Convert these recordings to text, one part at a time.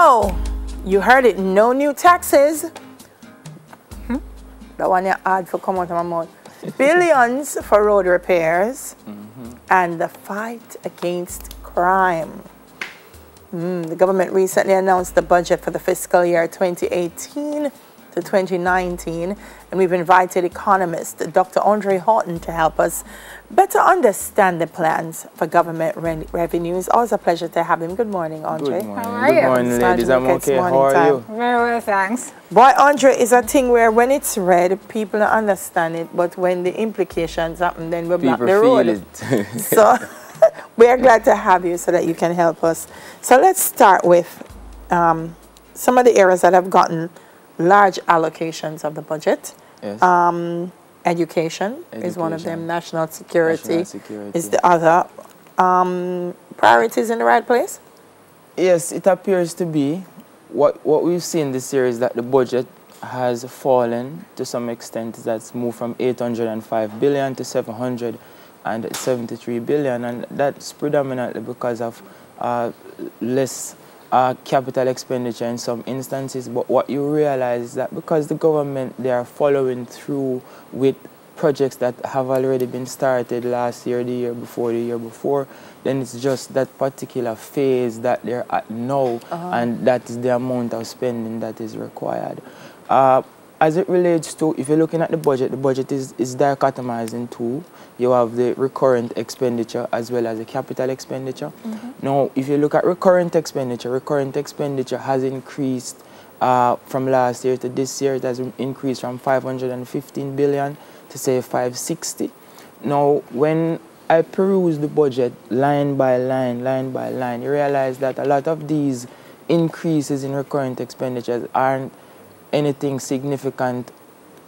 So, you heard it, no new taxes. That one you had for come out of my mouth. Billions for road repairs and the fight against crime. The government recently announced the budget for the fiscal year 2018 to 2019, and we've invited economist Dr. Andre Houghton to help us better understand the plans for government revenues. Always a pleasure to have him. Good morning, Andre. Good morning. How are you? Good morning, ladies. I'm okay. How are you? Very well, thanks. Boy, Andre, is a thing where when it's read, people don't understand it, but when the implications happen, then we block the road. People feel it. So we are glad to have you so that you can help us. So let's start with some of the areas that have gotten large allocations of the budget. Yes. Education is one of them. National security is the other. Priorities in the right place? Yes, it appears to be. What we've seen this year is that the budget has fallen to some extent. That's moved from 805 billion to 773 billion, and that's predominantly because of less capital expenditure in some instances. But what you realize is that because the government, they are following through with projects that have already been started last year, the year before, then it's just that particular phase that they're at now, and that is the amount of spending that is required. As it relates to, if you're looking at the budget is dichotomized in two. You have the recurrent expenditure as well as the capital expenditure. Now, if you look at recurrent expenditure has increased from last year to this year. It has increased from 515 billion to say 560. Now, when I peruse the budget line by line, you realize that a lot of these increases in recurrent expenditures aren't anything significant,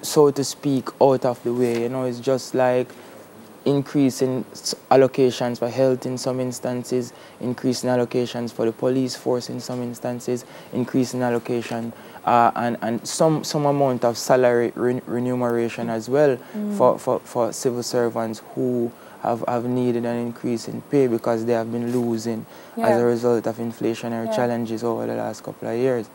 so to speak, out of the way. You know, it's just like increase in allocations for health in some instances, increase in allocations for the police force in some instances, increase in allocation and some amount of salary remuneration as well for civil servants who have needed an increase in pay because they have been losing as a result of inflationary challenges over the last couple of years.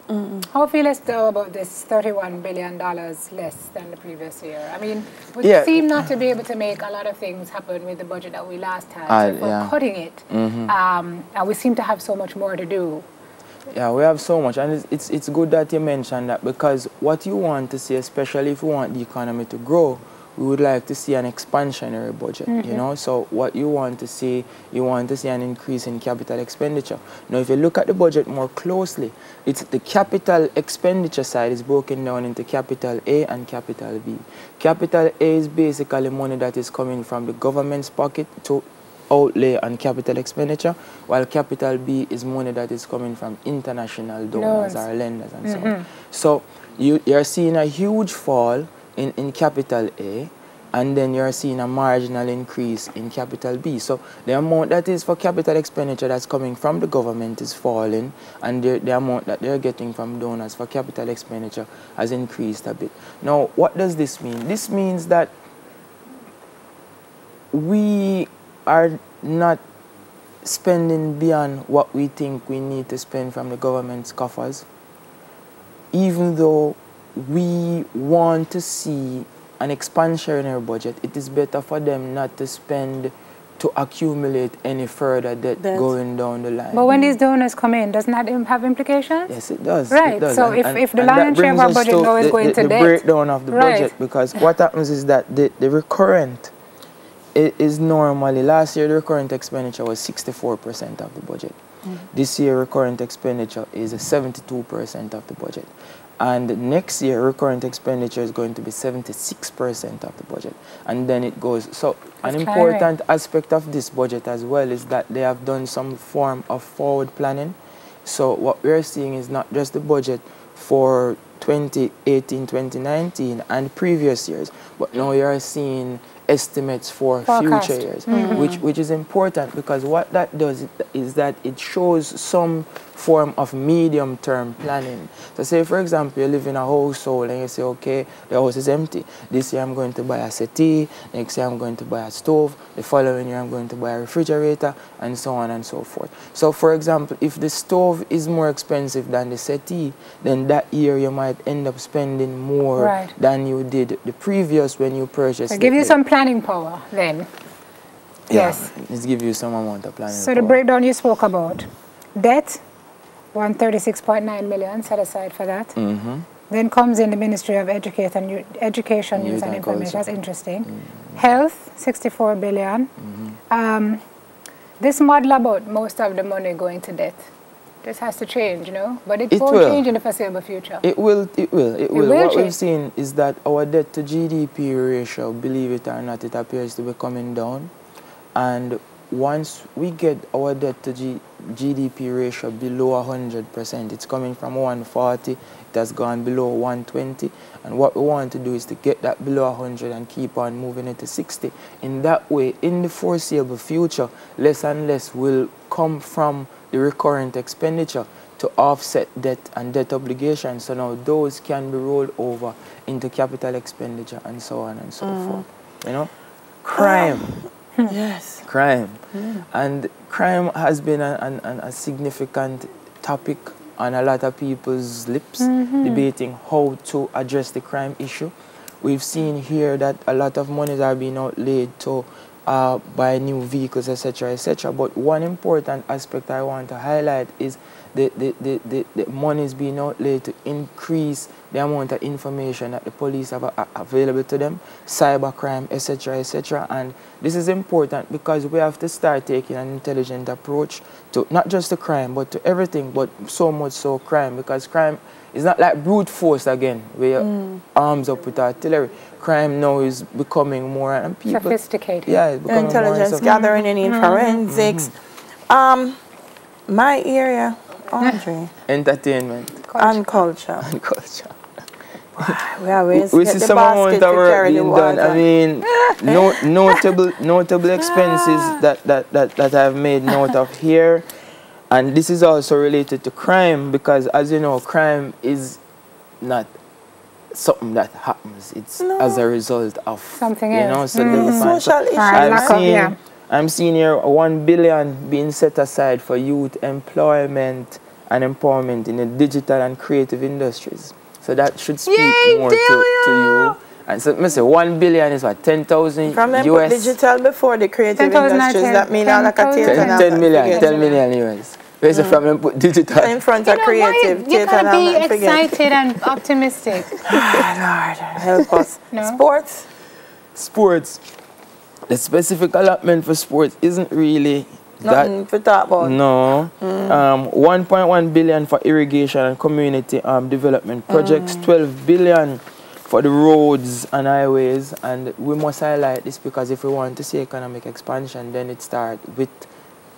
How feel you though about this $31 billion less than the previous year? I mean, we seem not to be able to make a lot of things happen with the budget that we last had. So we're cutting it, and we seem to have so much more to do. Yeah, we have so much, and it's good that you mentioned that, because what you want to see, especially if you want the economy to grow, we would like to see an expansionary budget, you know. So what you want to see an increase in capital expenditure. Now, if you look at the budget more closely, it's the capital expenditure side is broken down into capital A and capital B. Capital A is basically money that is coming from the government's pocket to outlay on capital expenditure, while capital B is money that is coming from international donors or lenders and so on. So you're seeing a huge fall in capital A, and then you're seeing a marginal increase in capital B. So the amount that is for capital expenditure that's coming from the government is falling, and the amount that they're getting from donors for capital expenditure has increased a bit. Now, what does this mean? This means that we are not spending beyond what we think we need to spend from the government's coffers, even though we want to see an expansionary budget. It is better for them not to spend to accumulate any further debt going down the line. But when these donors come in, doesn't that have implications? Yes, it does. Right. It does. So if the lion's share of our budget now is going to debt, the breakdown of the budget, because what happens is that the recurrent is normally, last year the recurrent expenditure was 64% of the budget. This year recurrent expenditure is 72% of the budget. And next year, recurrent expenditure is going to be 76% of the budget. And then it goes. So an important aspect of this budget as well is that they have done some form of forward planning. So what we're seeing is not just the budget for 2018, 2019 and previous years, but now you're seeing estimates for future years, which is important, because what that does is that it shows some form of medium-term planning. So say, for example, you live in a household and you say, okay, the house is empty. This year I'm going to buy a settee, next year I'm going to buy a stove, the following year I'm going to buy a refrigerator, and so on and so forth. So, for example, if the stove is more expensive than the settee, then that year you might end up spending more than you did the previous when you purchased. So give you some planning power then. Yeah, yes. It's give you some amount of planning power. So the breakdown you spoke about, debt, 136.9 million set aside for that. Then comes in the Ministry of Education, News and Information. That's interesting. Health, 64 billion. This model about most of the money going to debt, this has to change, you know, but it won't change in the foreseeable future. It will. What we've seen is that our debt to GDP ratio, believe it or not, it appears to be coming down. And once we get our debt to GDP ratio below 100%, it's coming from 140, it has gone below 120, and what we want to do is to get that below 100 and keep on moving it to 60. In that way, in the foreseeable future, less and less will come from the recurrent expenditure to offset debt and debt obligations. So now those can be rolled over into capital expenditure and so on and so forth. You know, crime. Yes. Crime. And crime has been a significant topic on a lot of people's lips, debating how to address the crime issue. We've seen here that a lot of monies are being outlaid to buy new vehicles, etc., etc. But one important aspect I want to highlight is the money is being outlaid to increase the amount of information that the police have available to them, cybercrime, etc., etc. And this is important because we have to start taking an intelligent approach to not just the crime, but to everything, but so much so crime, because crime is not like brute force again, where arms up with artillery. Crime now is becoming more and people sophisticated. Yeah, it's becoming intelligence more gathering and in forensics. My area, Andre. Entertainment. And culture. And culture. We see some amount of work being done. I mean, notable expenses that I've made note of here. And this is also related to crime because, as you know, crime is not something that happens. It's as a result of something else. You know, so social issues. I'm seeing here 1 billion being set aside for youth employment and empowerment in the digital and creative industries. So that should speak more to you. And so, I say 1 billion is what, 10,000 From US? digital before the creative industries, that means all like a 10 million US. Where's the from them put digital? In front of creative. You gotta be excited and optimistic. Lord, help us. Sports? Sports. The specific allotment for sports isn't really nothing to talk about. No. 1.1 billion for irrigation and community development projects, 12 billion for the roads and highways. And we must highlight this because if we want to see economic expansion, then it starts with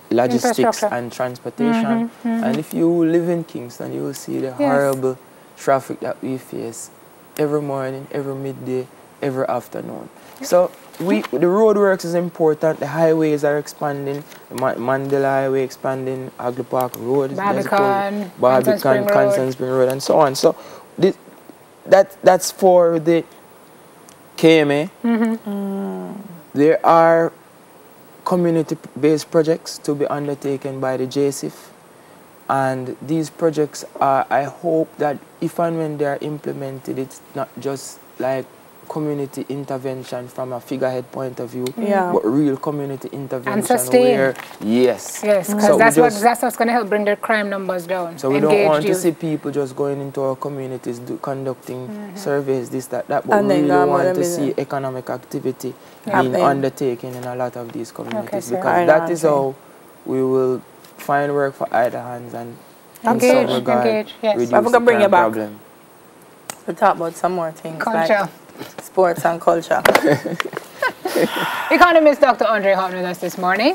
logistics and transportation. And if you live in Kingston, you will see the horrible traffic that we face every morning, every midday, every afternoon. So the road works is important. The highways are expanding. The Mandela Highway expanding, Hagley Park Road, Barbican, Constant Spring Road, and so on. So that's for the KMA. There are community-based projects to be undertaken by the JSIF. And these projects are, I hope that if and when they are implemented, it's not just like community intervention from a figurehead point of view, but real community intervention. And sustain. Yes, because so that's what's going to help bring their crime numbers down. So we don't want to see people just going into our communities, conducting surveys, this, that, but we really want to see economic activity being undertaken in a lot of these communities, because that is how we will find work for either hands and in some regard reduce the crime problem. We'll talk about some more things. Culture. Like sports and culture. Economist Dr. Andre Houghton with us this morning.